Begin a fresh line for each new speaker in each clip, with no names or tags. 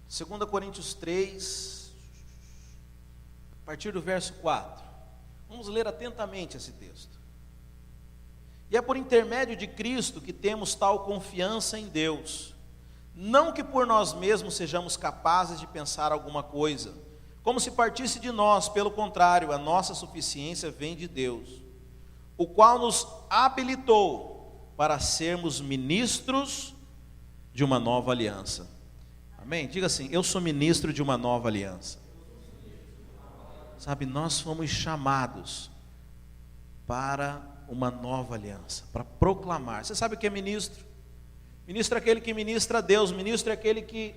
2 Coríntios 3, a partir do verso 4. Vamos ler atentamente esse texto. E é por intermédio de Cristo que temos tal confiança em Deus, não que por nós mesmos sejamos capazes de pensar alguma coisa, como se partisse de nós, pelo contrário, a nossa suficiência vem de Deus, o qual nos habilitou para sermos ministros de uma nova aliança. Amém? Diga assim: eu sou ministro de uma nova aliança. Sabe, nós fomos chamados para uma nova aliança, para proclamar. Você sabe o que é ministro? Ministro é aquele que ministra a Deus. Ministro é aquele que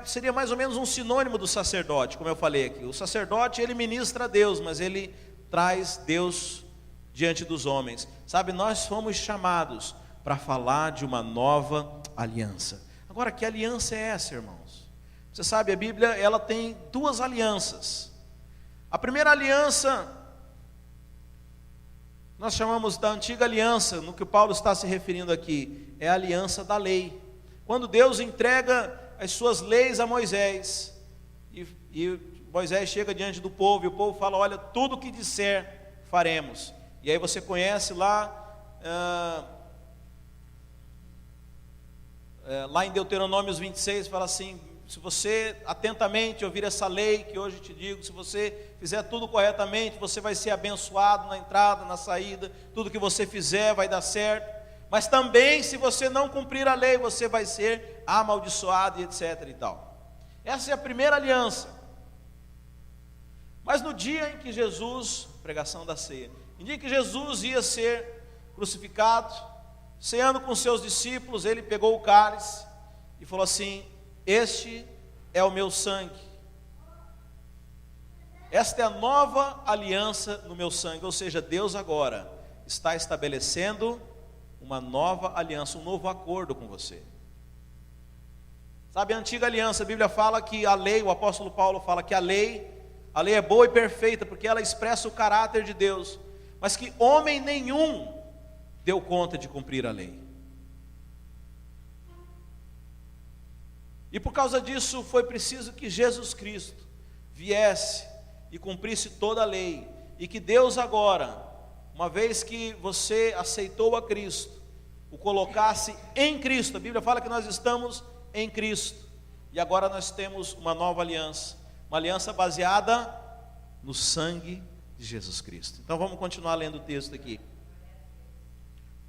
seria mais ou menos um sinônimo do sacerdote, como eu falei aqui. O sacerdote, ele ministra a Deus, mas ele traz Deus diante dos homens. Sabe, nós fomos chamados para falar de uma nova aliança. Agora, que aliança é essa, irmãos? Você sabe, a Bíblia, ela tem duas alianças. A primeira aliança nós chamamos da antiga aliança, no que Paulo está se referindo aqui, é a aliança da lei. Quando Deus entrega as suas leis a Moisés, e Moisés chega diante do povo, e o povo fala: olha, tudo o que disser, faremos. E aí você conhece lá em Deuteronômio 26, fala assim: se você atentamente ouvir essa lei que hoje te digo, se você fizer tudo corretamente, você vai ser abençoado na entrada, na saída, tudo que você fizer vai dar certo. Mas também, se você não cumprir a lei, você vai ser amaldiçoado e etc e tal. Essa é a primeira aliança. Mas no dia em que Jesus, pregação da ceia, no dia em que Jesus ia ser crucificado, ceando com seus discípulos, ele pegou o cálice e falou assim: este é o meu sangue. Esta é a nova aliança no meu sangue. Ou seja, Deus agora está estabelecendo uma nova aliança, um novo acordo com você. Sabe, a antiga aliança, a Bíblia fala que a lei, o apóstolo Paulo fala que a lei é boa e perfeita, porque ela expressa o caráter de Deus, mas que homem nenhum deu conta de cumprir a lei. E por causa disso foi preciso que Jesus Cristo viesse e cumprisse toda a lei. E que Deus agora, uma vez que você aceitou a Cristo, o colocasse em Cristo. A Bíblia fala que nós estamos em Cristo. E agora nós temos uma nova aliança. Uma aliança baseada no sangue de Jesus Cristo. Então vamos continuar lendo o texto aqui.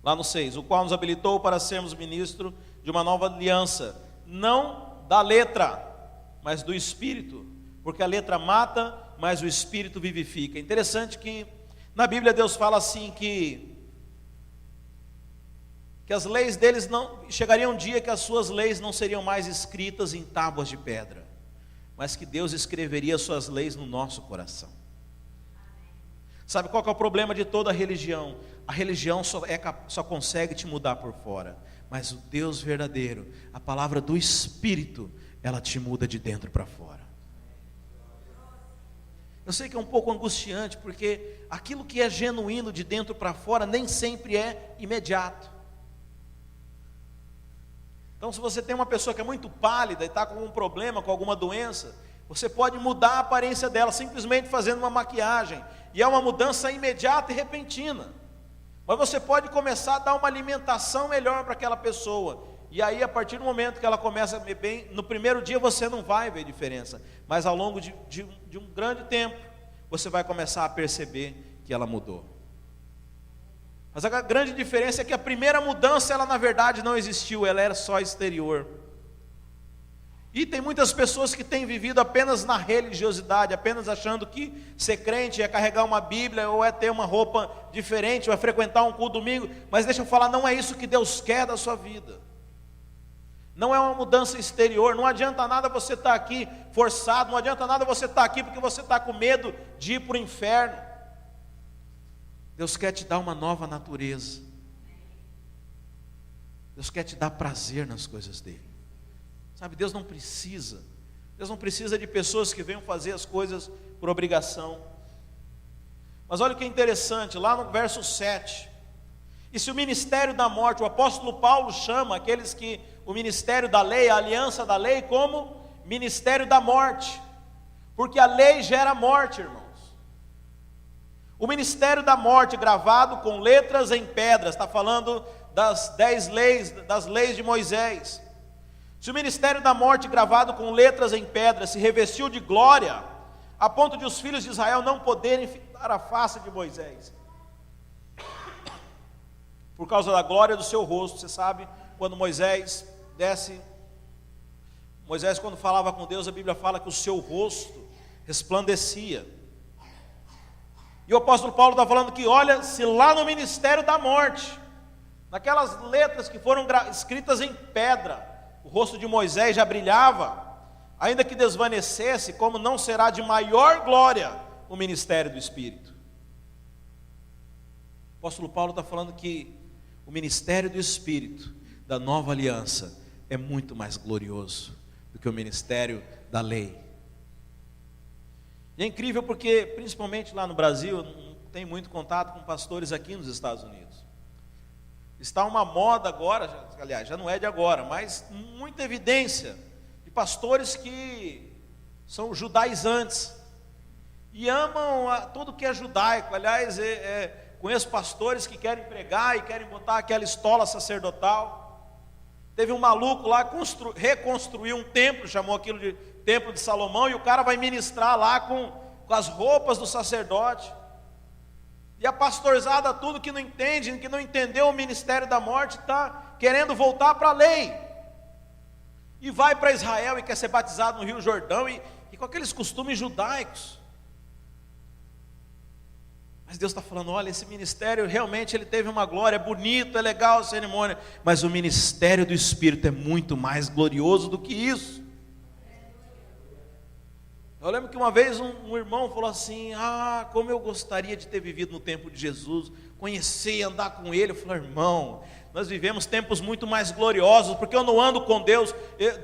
Lá no 6. O qual nos habilitou para sermos ministros de uma nova aliança. Não da letra, mas do Espírito, porque a letra mata, mas o Espírito vivifica. É interessante que na Bíblia Deus fala assim que as leis deles não, chegaria um dia que as suas leis não seriam mais escritas em tábuas de pedra, mas que Deus escreveria as suas leis no nosso coração. Sabe qual que é o problema de toda religião? A religião só consegue te mudar por fora, mas o Deus verdadeiro, a palavra do Espírito, ela te muda de dentro para fora. Eu sei que é um pouco angustiante, porque aquilo que é genuíno de dentro para fora nem sempre é imediato. Então, se você tem uma pessoa que é muito pálida e está com algum problema, com alguma doença, você pode mudar a aparência dela simplesmente fazendo uma maquiagem, e é uma mudança imediata e repentina. Mas você pode começar a dar uma alimentação melhor para aquela pessoa, e aí a partir do momento que ela começa a comer bem, no primeiro dia você não vai ver diferença, mas ao longo de um grande tempo, você vai começar a perceber que ela mudou. Mas a grande diferença é que a primeira mudança, ela na verdade não existiu, ela era só exterior. E tem muitas pessoas que têm vivido apenas na religiosidade, apenas achando que ser crente é carregar uma Bíblia, ou é ter uma roupa diferente, ou é frequentar um culto domingo. Mas deixa eu falar, não é isso que Deus quer da sua vida. Não é uma mudança exterior. Não adianta nada você estar aqui forçado, não adianta nada você estar aqui porque você está com medo de ir para o inferno. Deus quer te dar uma nova natureza. Deus quer te dar prazer nas coisas dele. Sabe, Deus não precisa de pessoas que venham fazer as coisas por obrigação. Mas olha o que é interessante, lá no verso 7. E se o ministério da morte, o apóstolo Paulo chama aqueles que o ministério da lei, a aliança da lei, como ministério da morte, porque a lei gera morte, irmãos. O ministério da morte gravado com letras em pedras, está falando das 10 leis, das leis de Moisés. Se o ministério da morte gravado com letras em pedra se revestiu de glória, a ponto de os filhos de Israel não poderem fitar a face de Moisés, por causa da glória do seu rosto. Você sabe, quando Moisés desce, Moisés quando falava com Deus, a Bíblia fala que o seu rosto resplandecia. E o apóstolo Paulo está falando que, olha, se lá no ministério da morte, naquelas letras que foram escritas em pedra, o rosto de Moisés já brilhava, ainda que desvanecesse, como não será de maior glória o ministério do Espírito? O apóstolo Paulo está falando que o ministério do Espírito, da nova aliança, é muito mais glorioso do que o ministério da lei. E é incrível porque, principalmente lá no Brasil, eu não tenho muito contato com pastores aqui nos Estados Unidos. Está uma moda agora, aliás, já não é de agora, mas muita evidência de pastores que são judaizantes e amam tudo que é judaico. Aliás, conheço pastores que querem pregar e querem botar aquela estola sacerdotal. Teve um maluco lá, reconstruiu um templo, chamou aquilo de Templo de Salomão, e o cara vai ministrar lá com as roupas do sacerdote. E a pastorzada, tudo que não entende, que não entendeu o ministério da morte, está querendo voltar para a lei. E vai para Israel e quer ser batizado no Rio Jordão, e com aqueles costumes judaicos. Mas Deus está falando, olha, esse ministério realmente ele teve uma glória, é bonito, é legal a cerimônia, mas o ministério do Espírito é muito mais glorioso do que isso. Eu lembro que uma vez um irmão falou assim, como eu gostaria de ter vivido no tempo de Jesus, conhecer e andar com Ele. Eu falei, irmão, nós vivemos tempos muito mais gloriosos, porque eu não ando com Deus,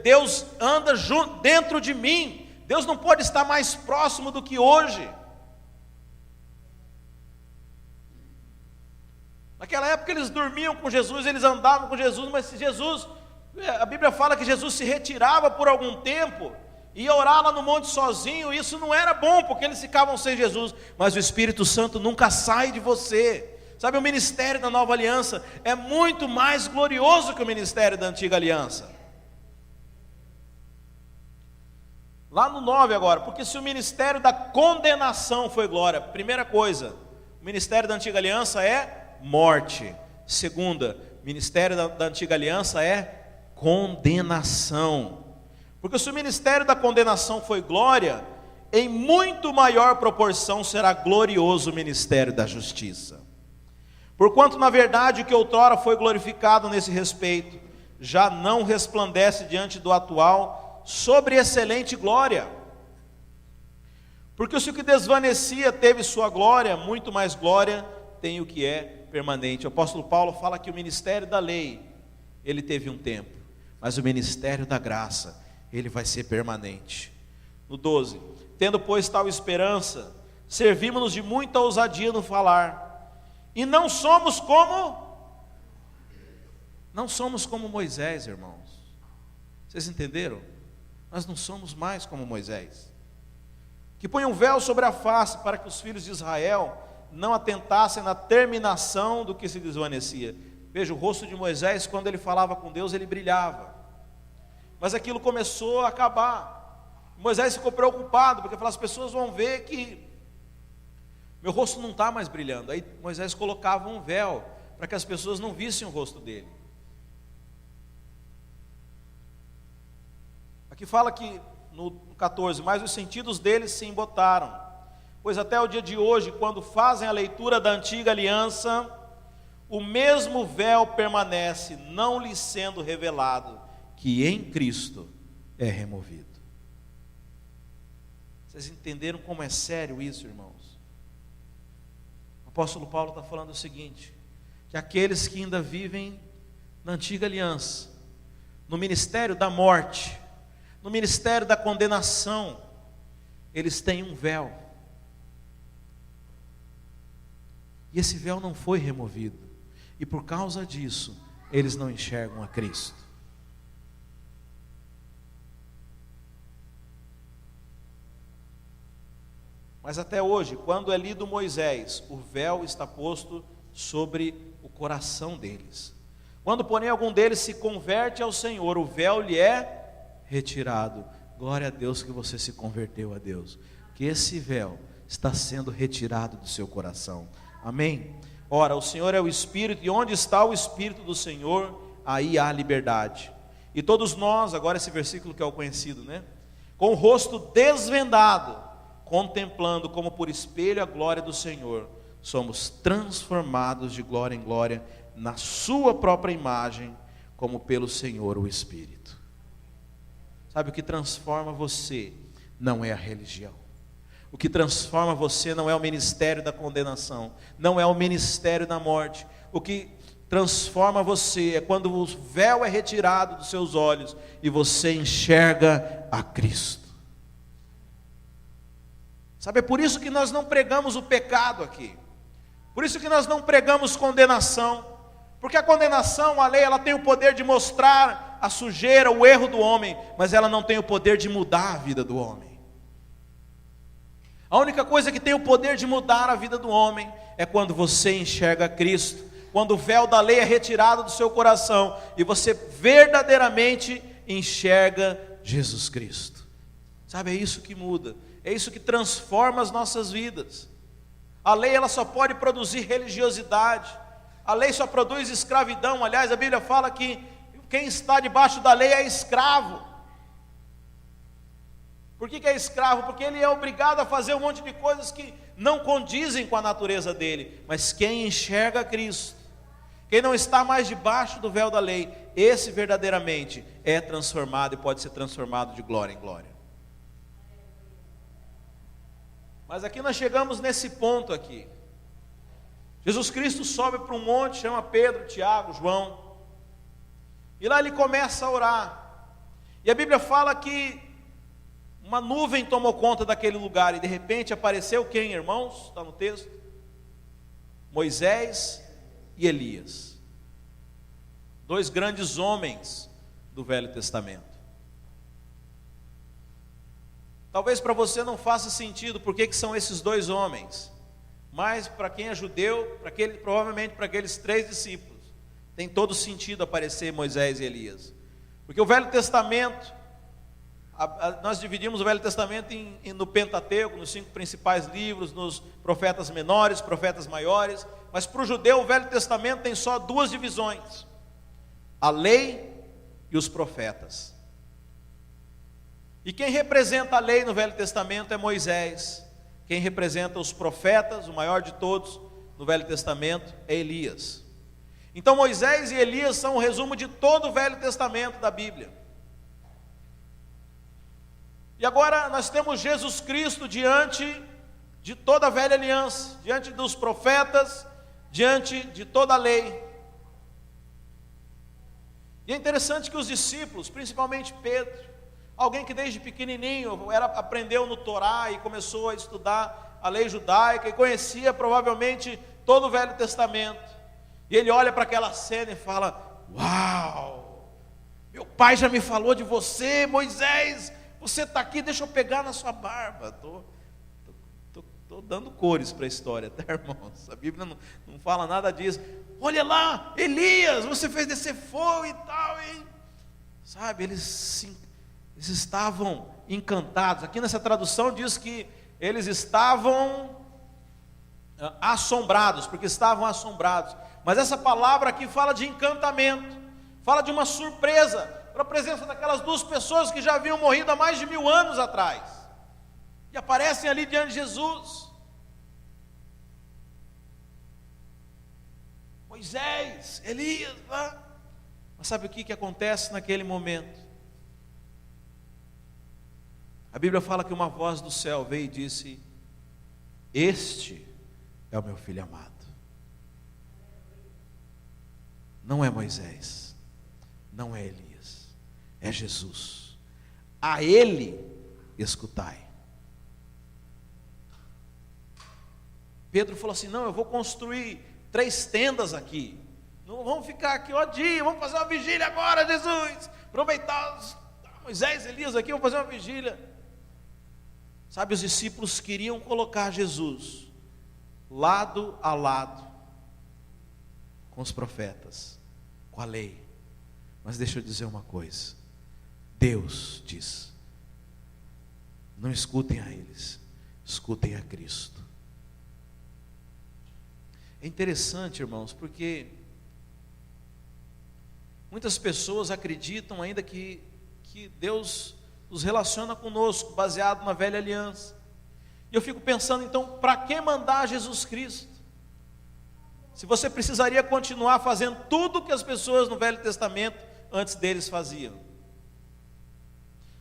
Deus anda dentro de mim. Deus não pode estar mais próximo do que hoje. Naquela época eles dormiam com Jesus, eles andavam com Jesus, mas Jesus, a Bíblia fala que Jesus se retirava por algum tempo, ia orar lá no monte sozinho. Isso não era bom, porque eles ficavam sem Jesus, mas o Espírito Santo nunca sai de você. Sabe, o ministério da nova aliança é muito mais glorioso que o ministério da antiga aliança. Lá no 9 agora, porque se o ministério da condenação foi glória, primeira coisa, o ministério da antiga aliança é morte. Segunda, o ministério da antiga aliança é condenação. Porque se o ministério da condenação foi glória, em muito maior proporção será glorioso o ministério da justiça. Porquanto na verdade o que outrora foi glorificado nesse respeito, já não resplandece diante do atual sobre excelente glória. Porque se o que desvanecia teve sua glória, muito mais glória tem o que é permanente. O apóstolo Paulo fala que o ministério da lei, ele teve um tempo, mas o ministério da graça, ele vai ser permanente. No 12, tendo pois tal esperança, servimos-nos de muita ousadia no falar, e não somos como Moisés, irmãos. Vocês entenderam? Nós não somos mais como Moisés, que põe um véu sobre a face para que os filhos de Israel não atentassem na terminação do que se desvanecia. Veja, o rosto de Moisés, quando ele falava com Deus, ele brilhava, mas aquilo começou a acabar. Moisés ficou preocupado, porque falou, as pessoas vão ver que meu rosto não está mais brilhando. Aí Moisés colocava um véu, para que as pessoas não vissem o rosto dele. Aqui fala que, no 14, mas os sentidos deles se embotaram, pois até o dia de hoje, quando fazem a leitura da antiga aliança, o mesmo véu permanece, não lhes sendo revelado, que em Cristo é removido. Vocês entenderam como é sério isso, irmãos? O apóstolo Paulo está falando o seguinte, que aqueles que ainda vivem na antiga aliança, no ministério da morte, no ministério da condenação, eles têm um véu, e esse véu não foi removido, e por causa disso, eles não enxergam a Cristo. Mas até hoje, quando é lido Moisés, o véu está posto sobre o coração deles. Quando, porém, algum deles se converte ao Senhor, o véu lhe é retirado. Glória a Deus que você se converteu a Deus, que esse véu está sendo retirado do seu coração. Amém? Ora, o Senhor é o Espírito, e onde está o Espírito do Senhor, aí há liberdade. E todos nós, agora esse versículo que é o conhecido, né? Com o rosto desvendado, contemplando como por espelho a glória do Senhor, somos transformados de glória em glória, na sua própria imagem, como pelo Senhor o Espírito. Sabe, o que transforma você não é a religião. O que transforma você não é o ministério da condenação, não é o ministério da morte. O que transforma você é quando o véu é retirado dos seus olhos e você enxerga a Cristo. Sabe, é por isso que nós não pregamos o pecado aqui. Por isso que nós não pregamos condenação. Porque a condenação, a lei, ela tem o poder de mostrar a sujeira, o erro do homem, mas ela não tem o poder de mudar a vida do homem. A única coisa que tem o poder de mudar a vida do homem é quando você enxerga Cristo, quando o véu da lei é retirado do seu coração e você verdadeiramente enxerga Jesus Cristo. Sabe, é isso que muda, é isso que transforma as nossas vidas. A lei, ela só pode produzir religiosidade, a lei só produz escravidão. Aliás, a Bíblia fala que quem está debaixo da lei é escravo. Por que é escravo? Porque ele é obrigado a fazer um monte de coisas que não condizem com a natureza dele. Mas quem enxerga Cristo, quem não está mais debaixo do véu da lei, esse verdadeiramente é transformado e pode ser transformado de glória em glória. Mas aqui nós chegamos nesse ponto aqui. Jesus Cristo sobe para um monte, chama Pedro, Tiago, João, e lá ele começa a orar. E a Bíblia fala que uma nuvem tomou conta daquele lugar, e de repente apareceu quem, irmãos? Está no texto? Moisés e Elias, dois grandes homens do Velho Testamento. Talvez para você não faça sentido por que são esses dois homens, mas para quem é judeu, provavelmente para aqueles 3 discípulos, tem todo sentido aparecer Moisés e Elias. Porque o Velho Testamento, nós dividimos o Velho Testamento no Pentateuco, nos 5 principais livros, nos profetas menores, profetas maiores. Mas para o judeu o Velho Testamento tem só 2 divisões: a lei e os profetas. E quem representa a lei no Velho Testamento é Moisés. Quem representa os profetas, o maior de todos no Velho Testamento, é Elias. Então Moisés e Elias são o resumo de todo o Velho Testamento da Bíblia. E agora nós temos Jesus Cristo diante de toda a velha aliança, diante dos profetas, diante de toda a lei. E é interessante que os discípulos, principalmente Pedro, alguém que desde pequenininho aprendeu no Torá e começou a estudar a lei judaica e conhecia provavelmente todo o Velho Testamento, e ele olha para aquela cena e fala: uau, meu pai já me falou de você, Moisés, você está aqui, deixa eu pegar na sua barba. Estou dando cores para a história, tá, irmãos? A Bíblia não fala nada disso. Olha lá, Elias, você fez descer fogo e tal, e sabe, eles estavam encantados. Aqui nessa tradução diz que eles estavam assombrados, porque estavam assombrados. Mas essa palavra aqui fala de encantamento, fala de uma surpresa, para a presença daquelas 2 pessoas que já haviam morrido há mais de 1000 anos atrás, e aparecem ali diante de Jesus. Moisés, Elias, mas sabe o que acontece naquele momento? A Bíblia fala que uma voz do céu veio e disse: este é o meu filho amado. Não é Moisés, não é Elias, é Jesus. A ele escutai. Pedro falou assim: não, eu vou construir 3 tendas aqui, não vamos ficar aqui ó dia, vamos fazer uma vigília agora, Jesus, aproveitar Moisés, Elias aqui, vamos fazer uma vigília. Sabe, os discípulos queriam colocar Jesus lado a lado com os profetas, com a lei. Mas deixa eu dizer uma coisa: Deus diz: não escutem a eles, escutem a Cristo. É interessante, irmãos, porque muitas pessoas acreditam ainda que Deus nos relaciona conosco baseado na velha aliança. E eu fico pensando, então, para que mandar Jesus Cristo? Se você precisaria continuar fazendo tudo que as pessoas no Velho Testamento antes deles faziam.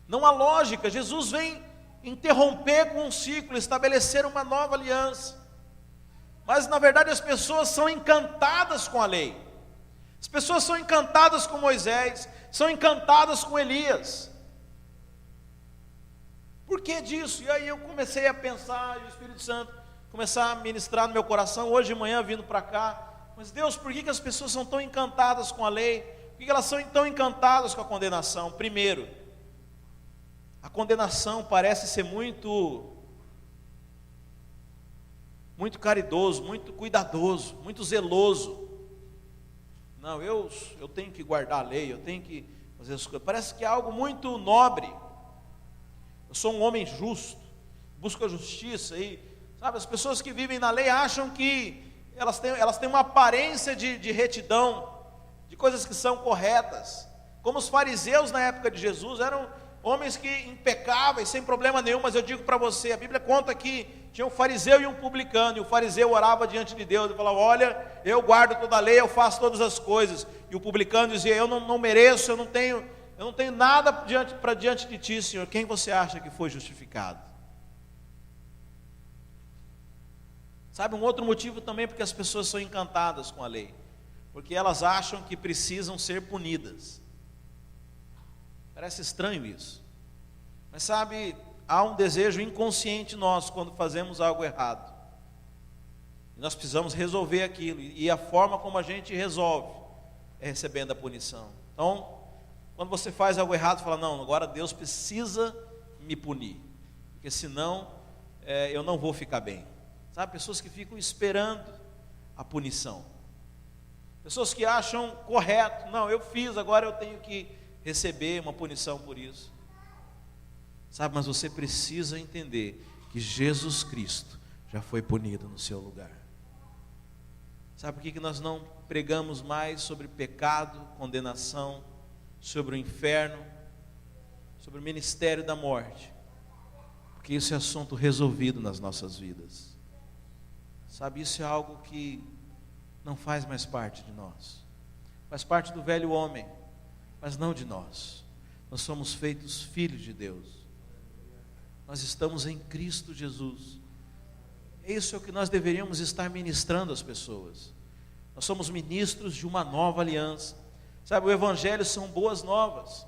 Não há lógica. Jesus vem interromper com um ciclo, estabelecer uma nova aliança. Mas na verdade as pessoas são encantadas com a lei. As pessoas são encantadas com Moisés, são encantadas com Elias. Por que disso? E aí eu comecei a pensar, e o Espírito Santo começar a ministrar no meu coração, hoje de manhã vindo para cá. Mas Deus, por que as pessoas são tão encantadas com a lei? Por que elas são tão encantadas com a condenação? Primeiro, a condenação parece ser muito caridoso, muito cuidadoso, muito zeloso. Não, eu tenho que guardar a lei, eu tenho que fazer as coisas. Parece que é algo muito nobre. Eu sou um homem justo, busco a justiça. E, sabe, as pessoas que vivem na lei acham que elas têm uma aparência de retidão, de coisas que são corretas. Como os fariseus na época de Jesus eram homens que impecáveis, sem problema nenhum. Mas eu digo para você, a Bíblia conta que tinha um fariseu e um publicano, e o fariseu orava diante de Deus e falava: olha, eu guardo toda a lei, eu faço todas as coisas. E o publicano dizia: eu não mereço, eu não tenho nada diante de ti, Senhor. Quem você acha que foi justificado? Sabe, um outro motivo também porque as pessoas são encantadas com a lei, porque elas acham que precisam ser punidas. Parece estranho isso, mas sabe, há um desejo inconsciente nosso quando fazemos algo errado. Nós precisamos resolver aquilo, e a forma como a gente resolve é recebendo a punição. Então, quando você faz algo errado, fala: não, agora Deus precisa me punir, porque senão eu não vou ficar bem. Sabe, pessoas que ficam esperando a punição. Pessoas que acham correto: não, eu fiz, agora eu tenho que receber uma punição por isso. Sabe, mas você precisa entender que Jesus Cristo já foi punido no seu lugar. Sabe por que nós não pregamos mais sobre pecado, condenação, sobre o inferno, sobre o ministério da morte? Porque isso é assunto resolvido nas nossas vidas. Sabe, isso é algo que não faz mais parte de nós. Faz parte do velho homem, mas não de nós. Nós somos feitos filhos de Deus. Nós estamos em Cristo Jesus. Isso é o que nós deveríamos estar ministrando às pessoas. Nós somos ministros de uma nova aliança. Sabe, o Evangelho são boas novas.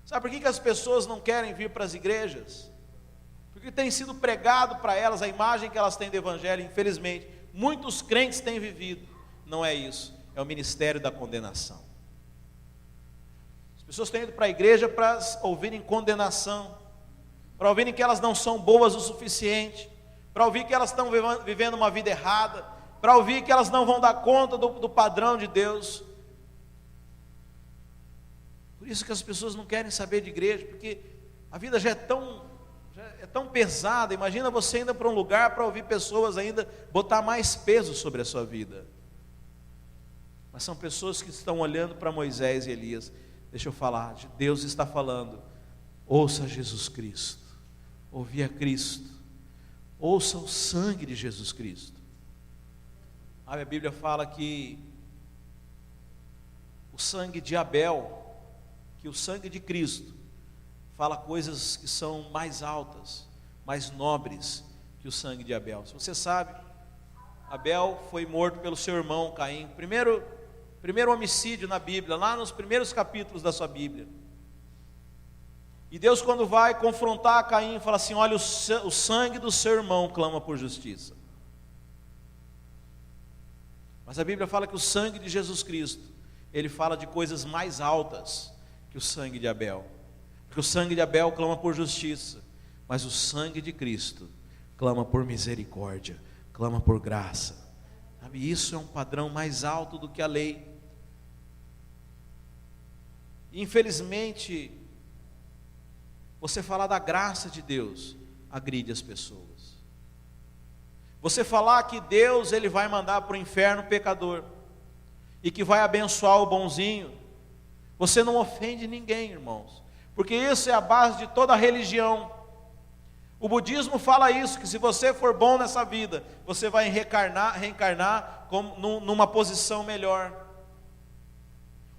Sabe por que as pessoas não querem vir para as igrejas? Porque tem sido pregado para elas a imagem que elas têm do Evangelho. Infelizmente, muitos crentes têm vivido. Não é isso, é o ministério da condenação. As pessoas têm ido para a igreja para ouvirem condenação, para ouvirem que elas não são boas o suficiente, para ouvir que elas estão vivendo uma vida errada, para ouvir que elas não vão dar conta do padrão de Deus. Por isso que as pessoas não querem saber de igreja, porque a vida já é tão pesada. Imagina você indo para um lugar para ouvir pessoas ainda botar mais peso sobre a sua vida. Mas são pessoas que estão olhando para Moisés e Elias. Deixa eu falar, Deus está falando: ouça Jesus Cristo, ouvi a Cristo, ouça o sangue de Jesus Cristo. A Bíblia fala que o sangue de Abel, que o sangue de Cristo, fala coisas que são mais altas, mais nobres que o sangue de Abel. Se você sabe, Abel foi morto pelo seu irmão Caim, primeiro homicídio na Bíblia, lá nos primeiros capítulos da sua Bíblia. E Deus, quando vai confrontar Caim, fala assim: olha, o sangue do seu irmão clama por justiça. Mas a Bíblia fala que o sangue de Jesus Cristo, ele fala de coisas mais altas que o sangue de Abel. Porque o sangue de Abel clama por justiça, mas o sangue de Cristo clama por misericórdia, clama por graça. Sabe, isso é um padrão mais alto do que a lei. Infelizmente, você falar da graça de Deus agride as pessoas. Você falar que Deus ele vai mandar para o inferno o pecador e que vai abençoar o bonzinho, você não ofende ninguém, irmãos, porque isso é a base de toda a religião. O budismo fala isso, que se você for bom nessa vida, você vai reencarnar numa posição melhor.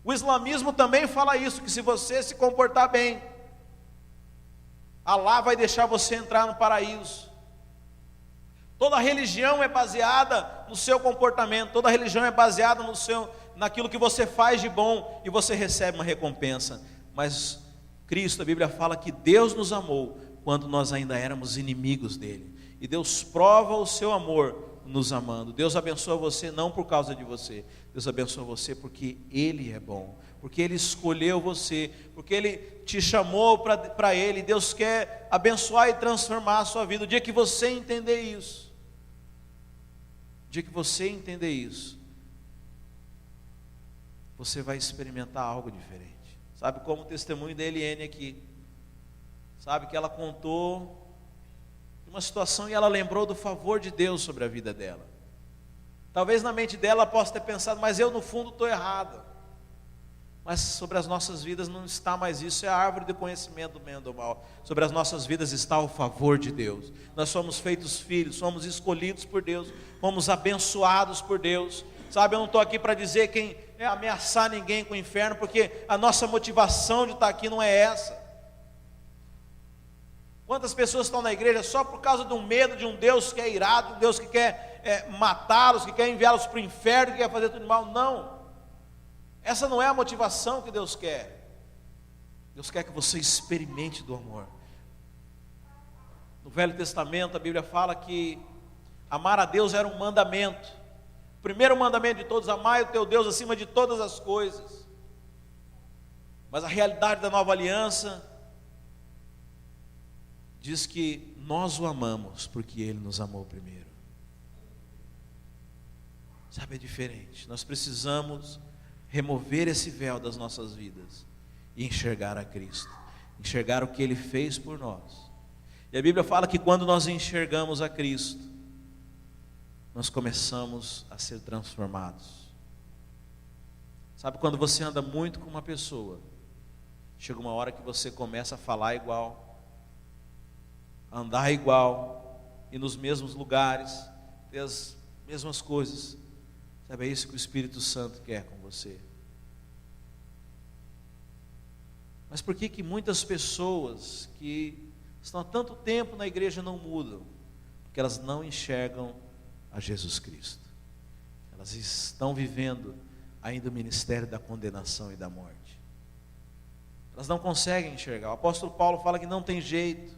O islamismo também fala isso, que se você se comportar bem, Alá vai deixar você entrar no paraíso. Toda religião é baseada no seu comportamento, toda religião é baseada naquilo que você faz de bom e você recebe uma recompensa. Mas Cristo, a Bíblia fala que Deus nos amou quando nós ainda éramos inimigos dele. E Deus prova o seu amor nos amando. Deus abençoa você não por causa de você. Deus abençoa você porque Ele é bom, porque Ele escolheu você, porque Ele te chamou para Ele. Deus quer abençoar e transformar a sua vida. O dia que você entender isso, você vai experimentar algo diferente. Sabe, como o testemunho da Eliane aqui. Sabe, que ela contou uma situação e ela lembrou do favor de Deus sobre a vida dela. Talvez na mente dela ela possa ter pensado, mas eu no fundo estou errada. Mas sobre as nossas vidas não está mais isso, é a árvore do conhecimento do bem e do mal. Sobre as nossas vidas está o favor de Deus. Nós somos feitos filhos, somos escolhidos por Deus, fomos abençoados por Deus. Sabe, eu não estou aqui para dizer quem é ameaçar ninguém com o inferno, porque a nossa motivação de estar aqui não é essa. Quantas pessoas estão na igreja só por causa de um medo de um Deus que é irado, um Deus que quer matá-los, que quer enviá-los para o inferno, que quer fazer tudo mal? Não, essa não é a motivação que Deus quer. Deus quer que você experimente do amor. No Velho Testamento a Bíblia fala que amar a Deus era um mandamento. O primeiro mandamento de todos: amai o teu Deus acima de todas as coisas. Mas a realidade da nova aliança diz que nós o amamos porque Ele nos amou primeiro. Sabe, é diferente. Nós precisamos remover esse véu das nossas vidas e enxergar a Cristo, enxergar o que Ele fez por nós. E a Bíblia fala que quando nós enxergamos a Cristo, nós começamos a ser transformados. Sabe, quando você anda muito com uma pessoa, chega uma hora que você começa a falar igual, andar igual, ir nos mesmos lugares, ter as mesmas coisas. Sabe, é isso que o Espírito Santo quer com você. Mas por que muitas pessoas que estão há tanto tempo na igreja não mudam? Porque elas não enxergam a Jesus Cristo. Elas estão vivendo ainda o ministério da condenação e da morte. Elas não conseguem enxergar. O apóstolo Paulo fala que não tem jeito.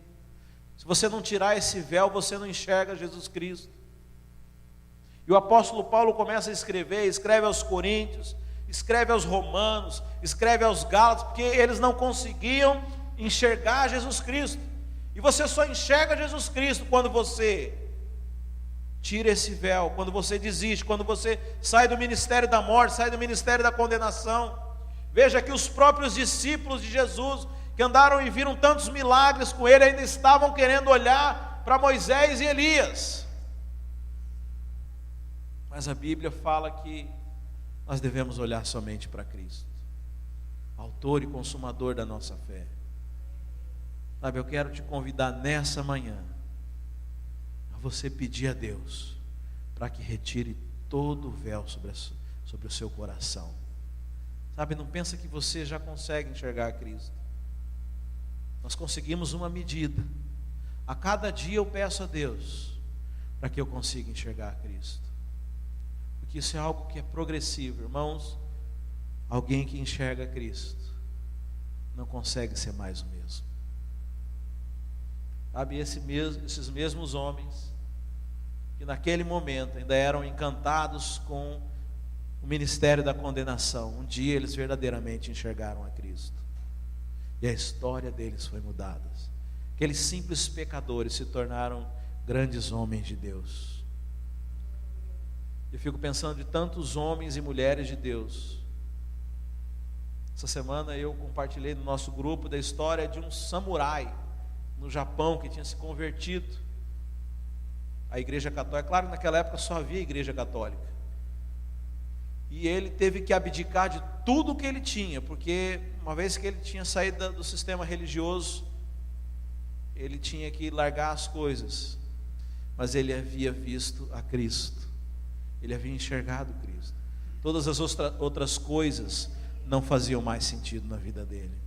Se você não tirar esse véu, você não enxerga Jesus Cristo. E o apóstolo Paulo começa a escreve aos Coríntios, escreve aos Romanos, escreve aos Gálatas, porque eles não conseguiam enxergar Jesus Cristo. E você só enxerga Jesus Cristo quando você tira esse véu, quando você desiste, quando você sai do ministério da morte, sai do ministério da condenação. Veja que os próprios discípulos de Jesus, que andaram e viram tantos milagres com Ele, ainda estavam querendo olhar para Moisés e Elias. Mas a Bíblia fala que nós devemos olhar somente para Cristo, autor e consumador da nossa fé. Sabe, eu quero te convidar nessa manhã a você pedir a Deus para que retire todo o véu sobre o seu coração. Sabe, não pensa que você já consegue enxergar a Cristo. Nós conseguimos uma medida. A cada dia eu peço a Deus para que eu consiga enxergar a Cristo, porque isso é algo que é progressivo, irmãos. Alguém que enxerga a Cristo não consegue ser mais o mesmo. Sabe, esses mesmos homens que naquele momento ainda eram encantados com o ministério da condenação, um dia eles verdadeiramente enxergaram a Cristo, e a história deles foi mudada. Aqueles simples pecadores se tornaram grandes homens de Deus. Eu fico pensando de tantos homens e mulheres de Deus. Essa semana eu compartilhei no nosso grupo da história de um samurai no Japão que tinha se convertido à igreja católica. Claro que naquela época só havia igreja católica. E ele teve que abdicar de tudo que ele tinha, porque uma vez que ele tinha saído do sistema religioso, ele tinha que largar as coisas. Mas ele havia visto a Cristo, ele havia enxergado Cristo. Todas as outras coisas não faziam mais sentido na vida dele.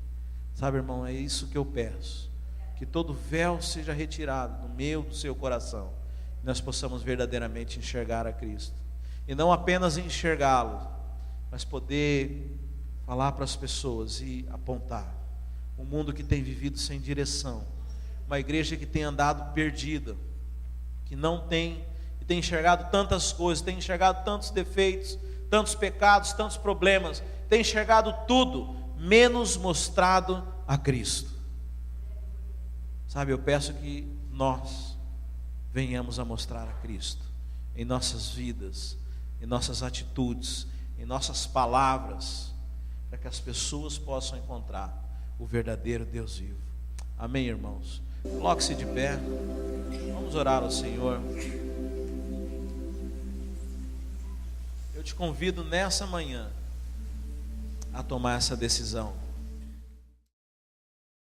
Sabe, irmão, é isso que eu peço, que todo véu seja retirado do meu, do seu coração, e nós possamos verdadeiramente enxergar a Cristo, e não apenas enxergá-lo, mas poder falar para as pessoas e apontar. Um mundo que tem vivido sem direção, uma igreja que tem andado perdida, que não tem, que tem enxergado tantas coisas, tem enxergado tantos defeitos, tantos pecados, tantos problemas, tem enxergado tudo, menos mostrado a Cristo. Sabe, eu peço que nós venhamos a mostrar a Cristo em nossas vidas, em nossas atitudes, em nossas palavras, para que as pessoas possam encontrar o verdadeiro Deus vivo. Amém, irmãos? Coloque-se de pé, vamos orar ao Senhor. Eu te convido nessa manhã a tomar essa decisão.